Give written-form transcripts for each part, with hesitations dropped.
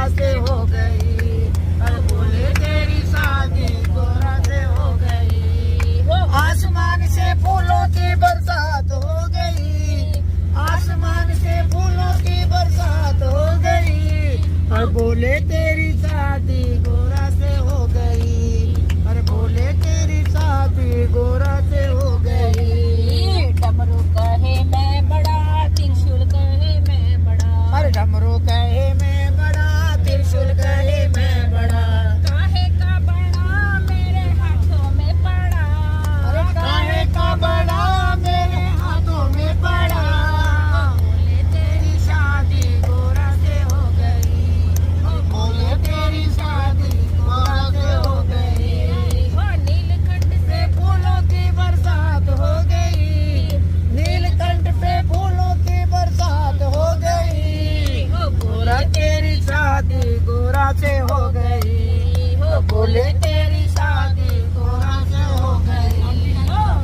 गोरा से हो गई। अरे बोले तेरी शादी गोरा से हो गई। आसमान से फूलों की बरसात हो गई। आसमान से फूलों की बरसात हो गई। अरे बोले तेरी शादी गोरा से हो गई। अरे बोले तेरी शादी गोरा से हो गई। डमरू कहे मैं बड़ा, त्रिशूल कहे मैं बड़ा। अरे डमरू कहे मैं बड़ा, त्रिशूल कहे मैं बड़ा। काहे का बड़ा मेरे हाथों में पड़ा। अरे काहे का बड़ा मेरे हाथों में पड़ा। बोले तेरी शादी गोरा से हो गई। बोले तेरी शादी गोरा से हो गई। नीलकंठ पे फूलों की बरसात हो गई। नीलकंठ पे फूलों की बरसात हो गई। गोरा तेरी शादी गोरा से हो गई। बोले तेरी शादी गोरा से हो गई।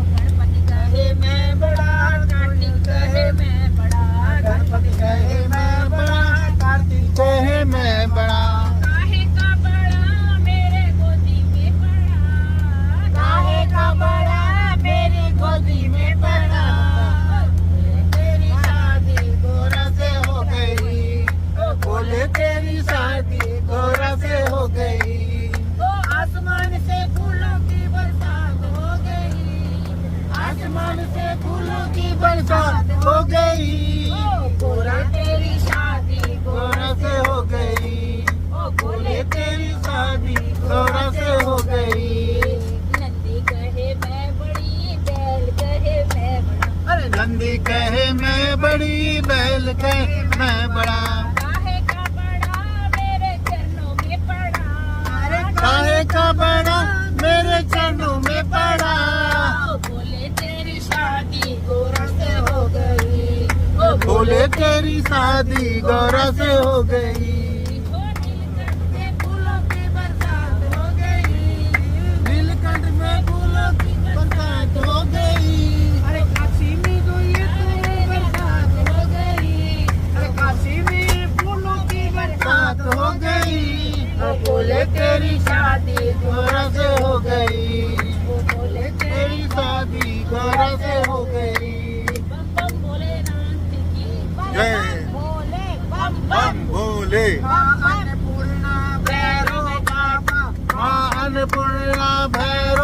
गणपति कहे मैं बड़ा, कार्तिक कहे मैं बड़ा। गणपति कहे मैं बड़ा, कार्तिक कहे मैं बड़ा। काहे का बड़ा मेरे गोदी में पड़ा। काहे का बड़ा मेरी गोदी में पड़ा। तेरी शादी गोरा से हो गई। बोले तेरी शादी गोरा से हो गई। आसमान से फूलों की बरसात हो गई। आसमान से फूलों की बरसात हो गई। गोरा तेरी शादी गोरा से हो गई। बोले तेरी शादी गोरा से हो गई। नंदी कहे मैं बड़ी, बैल कहे मैं बड़ा। अरे नंदी कहे मैं बड़ी, बैल कहे मैं बड़ा। काहे का बड़ा मेरे चरणों में पड़ा। अरे काहे का बड़ा मेरे चरणों में पड़ा। बोले तेरी शादी गोरा से हो गई। बोले तेरी शादी गोरा से हो गई। नीलकंठ से फूलों की बरसात हो गई। नीलकंठ में फूलों की बरसात हो गई। अरे काशी में जो ये तो बरसात हो गई। अरे काशी में फूलों की बरसात हो गई। बोले तेरी शादी गोरा से हो गई। बोले तेरी शादी गोरा से हो गई। बम बम भोलेनाथ की जय। भोले बम बम भोले। माँ अन्नपूर्णा भैरव बाबा। माँ अन्नपूर्णा भैरव